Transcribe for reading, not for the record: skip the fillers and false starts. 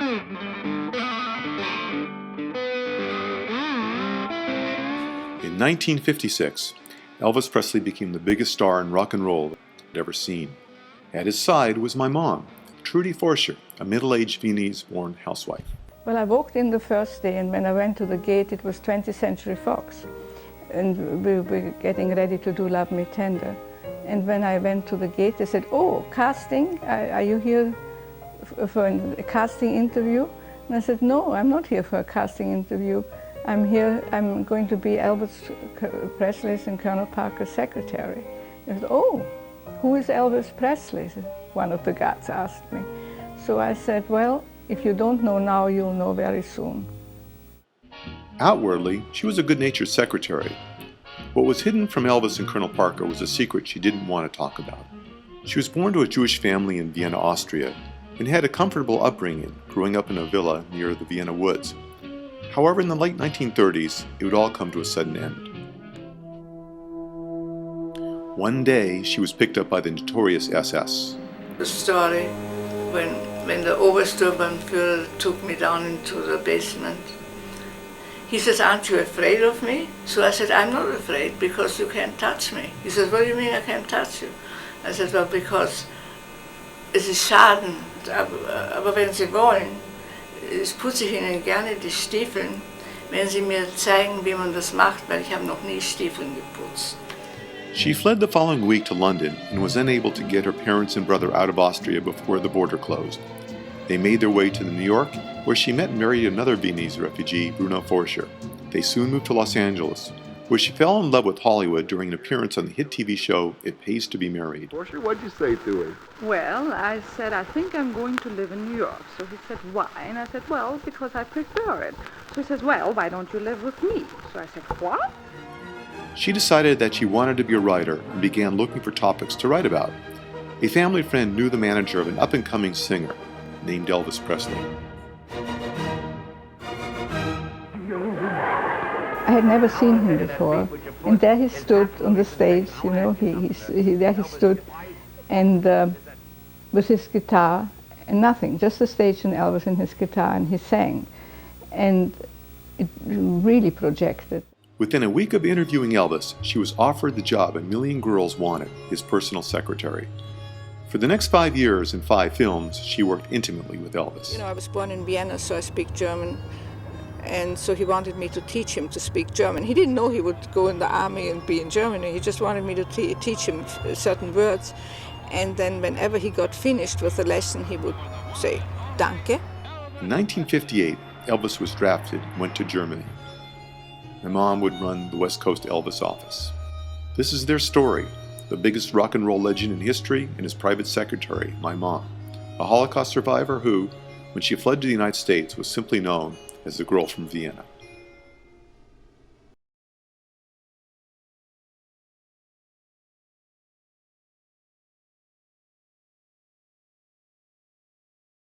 In 1956, Elvis Presley became the biggest star in rock and roll I'd ever seen. At his side was my mom, Trudy Forsher, a middle-aged Viennese-born housewife. Well, I walked in the first day, and when I went to the gate, it was 20th Century Fox. And we were getting ready to do Love Me Tender. And when I went to the gate, they said, "Oh, casting? Are you here for a casting interview?" And I said, "No, I'm not here for a casting interview. I'm here, I'm going to be Elvis Presley's and Colonel Parker's secretary." They said, "Oh, who is Elvis Presley?" One of the guards asked me. So I said, "Well, if you don't know now, you'll know very soon." Outwardly, she was a good-natured secretary. What was hidden from Elvis and Colonel Parker was a secret she didn't want to talk about. She was born to a Jewish family in Vienna, Austria, and had a comfortable upbringing, growing up in a villa near the Vienna woods. However, in the late 1930s, it would all come to a sudden end. One day, she was picked up by the notorious SS. The story when the Obersturmbannführer took me down into the basement. He says, "Aren't you afraid of me?" So I said, "I'm not afraid because you can't touch me." He says, "What do you mean I can't touch you?" I said, "Well, because es ist Schaden, aber wenn Sie wollen, ich putze Ihnen gerne die Stiefel, wenn Sie mir zeigen, wie man das macht, weil ich habe noch nie Stiefeln geputzt." She fled the following week to London and was unable to get her parents and brother out of Austria before the border closed. They made their way to New York, where she met and married another Viennese refugee, Bruno Forsher. They soon moved to Los Angeles, where she fell in love with Hollywood during an appearance on the hit TV show It Pays to Be Married. Forsher, what'd you say to him? Well, I said, "I think I'm going to live in New York." So he said, "Why?" And I said, "Well, because I prefer it." So he says, "Well, why don't you live with me?" So I said, "What?" She decided that she wanted to be a writer and began looking for topics to write about. A family friend knew the manager of an up-and-coming singer named Elvis Presley. I had never seen him before, and there he stood on the stage, you know, there he stood, and with his guitar and nothing, just the stage and Elvis and his guitar, and he sang, and it really projected. Within a week of interviewing Elvis, she was offered the job a million girls wanted, his personal secretary. For the next 5 years and 5 films, she worked intimately with Elvis. You know, I was born in Vienna, so I speak German. And so he wanted me to teach him to speak German. He didn't know he would go in the army and be in Germany. He just wanted me to teach him certain words. And then whenever he got finished with the lesson, he would say, "Danke." In 1958, Elvis was drafted and went to Germany. My mom would run the West Coast Elvis office. This is their story, the biggest rock and roll legend in history and his private secretary, my mom, a Holocaust survivor who, when she fled to the United States, was simply known as the girl from Vienna.